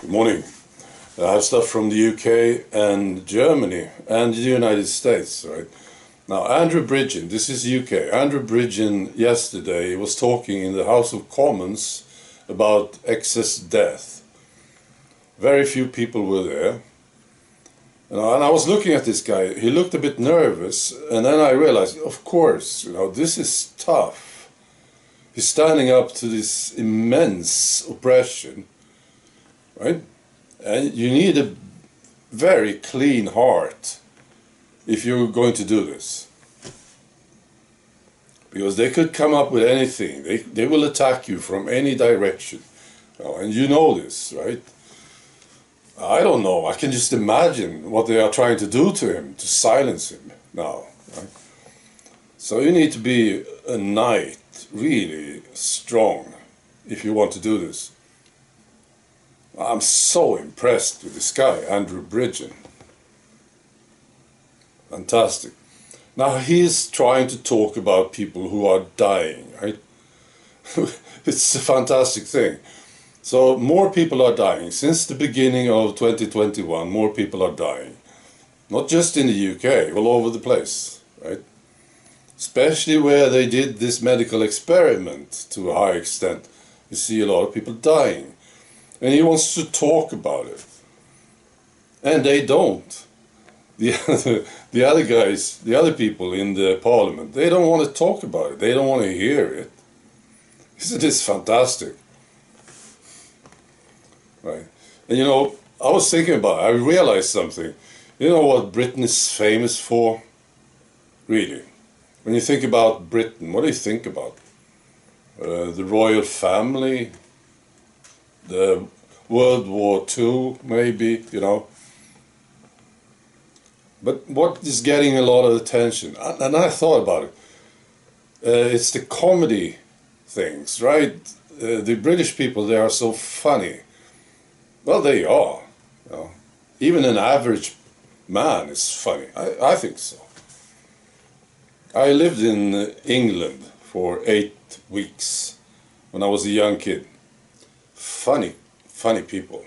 Good morning. I have stuff from the UK and Germany and the United States, right? Now, Andrew Bridgen, this is UK. Andrew Bridgen yesterday was talking in the House of Commons about excess death. Very few people were there. And I was looking at this guy. He looked a bit nervous, and then I realized, of course, this is tough. He's standing up to this immense oppression, right? And you need a very clean heart if you're going to do this. Because they could come up with anything. They will attack you from any direction. And you know this, right? I don't know. I can just imagine what they are trying to do to him, to silence him now. Right? So you need to be a knight, really strong, if you want to do this. I'm so impressed with this guy, Andrew Bridgen. Fantastic. Now he's trying to talk about people who are dying, right? It's a fantastic thing. So more people are dying. Since the beginning of 2021, more people are dying. Not just in the UK, all over the place, right? Especially where they did this medical experiment to a high extent. You see a lot of people dying. And he wants to talk about it. And they don't. The other guys, the other people in the parliament, they don't want to talk about it. They don't want to hear it. Isn't this fantastic? Right. And I was thinking about it. I realized something. You know what Britain is famous for? Really. When you think about Britain, what do you think about? The royal family? The World War II, maybe, But what is getting a lot of attention? And I thought about it. It's the comedy things, right? The British people, they are so funny. Well, they are. Even an average man is funny. I think so. I lived in England for 8 weeks when I was a young kid. Funny people.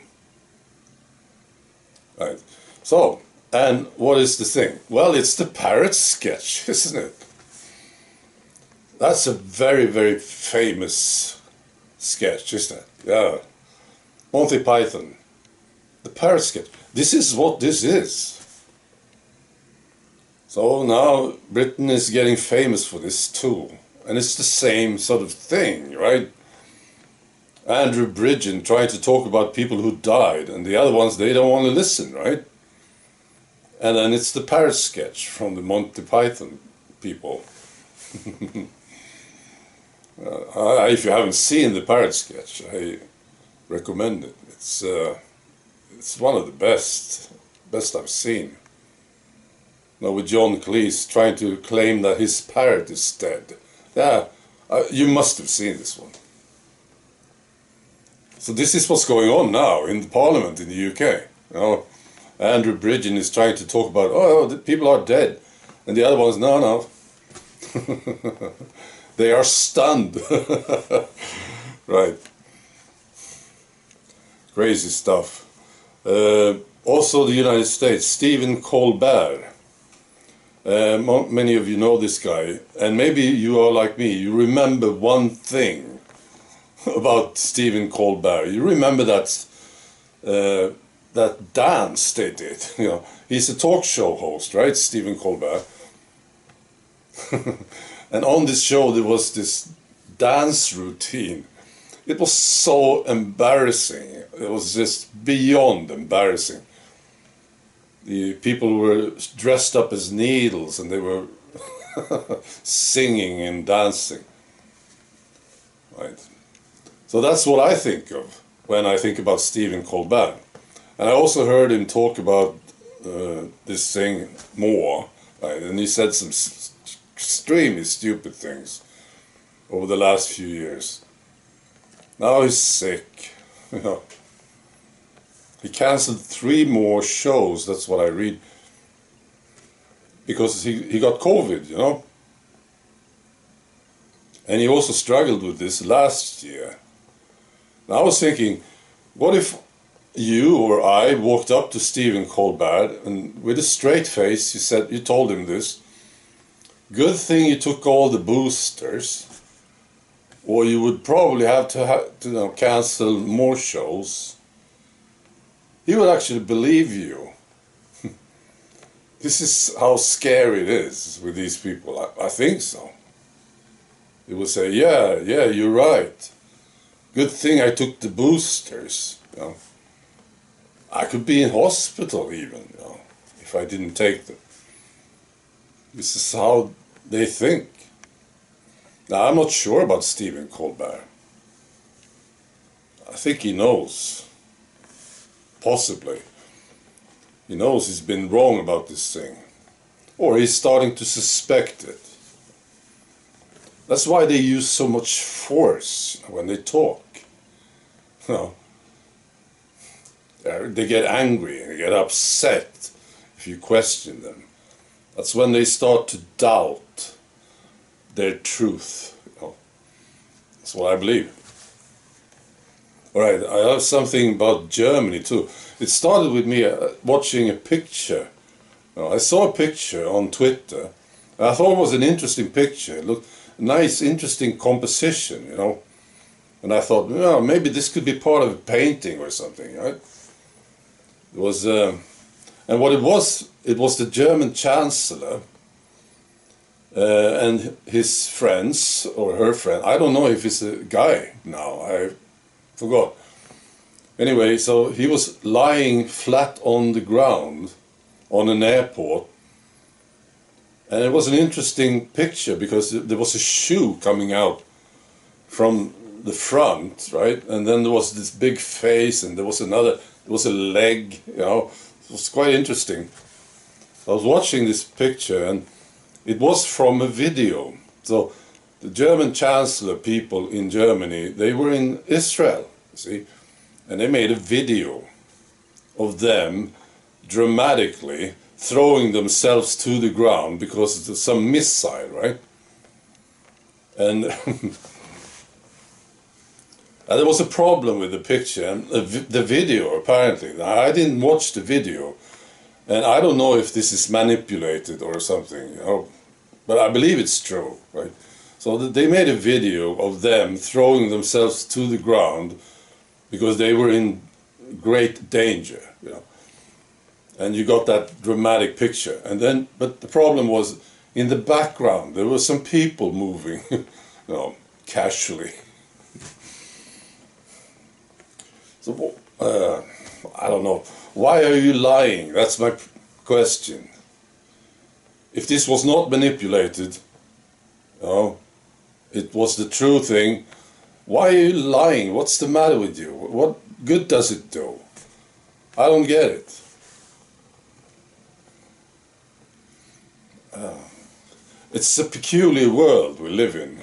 Right. So, and what is the thing? Well, it's the Parrots sketch, isn't it? That's a very, very famous sketch, isn't it? Yeah. Monty Python. The Parrot sketch. This is what this is. So now Britain is getting famous for this too. And it's the same sort of thing, right? Andrew Bridgen trying to talk about people who died, and the other ones, they don't want to listen, right? And then it's the Parrot sketch from the Monty Python people. If you haven't seen the Parrot sketch, I recommend it. It's one of the best I've seen. Now with John Cleese trying to claim that his parrot is dead. Yeah, you must have seen this one. So this is what's going on now in the Parliament in the UK. Andrew Bridgen is trying to talk about, the people are dead. And the other ones, no. They are stunned. Right. Crazy stuff. Also the United States, Stephen Colbert. Many of you know this guy. And maybe you are like me, you remember one thing about Stephen Colbert. You remember that dance they did. He's a talk show host, right? Stephen Colbert. And on this show there was this dance routine. It was so embarrassing. It was just beyond embarrassing. The people were dressed up as needles and they were singing and dancing. Right. So that's what I think of when I think about Stephen Colbert. And I also heard him talk about this thing more, right? And he said some extremely stupid things over the last few years. Now he's sick. He cancelled 3 more shows, that's what I read, because he got COVID, And he also struggled with this last year. Now I was thinking, what if you or I walked up to Stephen Colbert and with a straight face you told him this, good thing you took all the boosters, or you would probably have to cancel more shows, he would actually believe you. This is how scary it is with these people. I think so. He would say, yeah, you're right. Good thing I took the boosters. I could be in hospital even, if I didn't take them. This is how they think. Now, I'm not sure about Stephen Colbert. I think he knows. Possibly. He knows he's been wrong about this thing. Or he's starting to suspect it. That's why they use so much force when they talk. They get angry, they get upset if you question them. That's when they start to doubt their truth. That's what I believe. Alright, I have something about Germany too. It started with me watching a picture. I saw a picture on Twitter. And I thought it was an interesting picture. It looked nice, interesting composition, And I thought, maybe this could be part of a painting or something, right? It was, and what it was the German Chancellor and his friends, or her friend. I don't know if it's a guy now, I forgot. Anyway, so he was lying flat on the ground on an airport. And it was an interesting picture because there was a shoe coming out from the front, right? And then there was this big face and there was a leg, It was quite interesting. I was watching this picture and it was from a video. So the German Chancellor people in Germany, they were in Israel, you see, and they made a video of them dramatically throwing themselves to the ground because of some missile, right? And there was a problem with the picture and the video, apparently. Now, I didn't watch the video, and I don't know if this is manipulated or something, but I believe it's true, right? So they made a video of them throwing themselves to the ground because they were in great danger, And you got that dramatic picture. But the problem was, in the background, there were some people moving, casually. So, I don't know. Why are you lying? That's my question. If this was not manipulated, it was the true thing, why are you lying? What's the matter with you? What good does it do? I don't get it. It's a peculiar world we live in,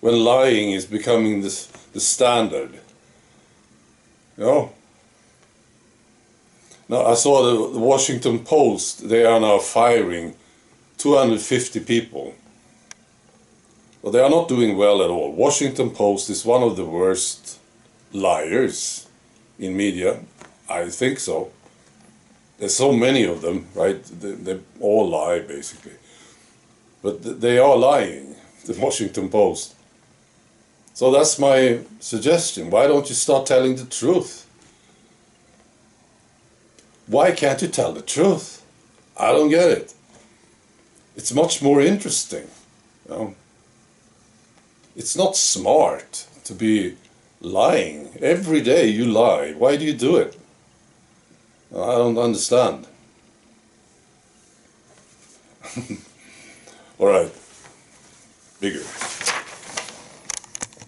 when lying is becoming the standard. Now, I saw the Washington Post, they are now firing 250 people. Well, they are not doing well at all. Washington Post is one of the worst liars in media. I think so. There's so many of them, right? They all lie, basically. But they are lying, the Washington Post. So that's my suggestion. Why don't you start telling the truth? Why can't you tell the truth? I don't get it. It's much more interesting. It's not smart to be lying. Every day you lie. Why do you do it? I don't understand. All right. Bigger.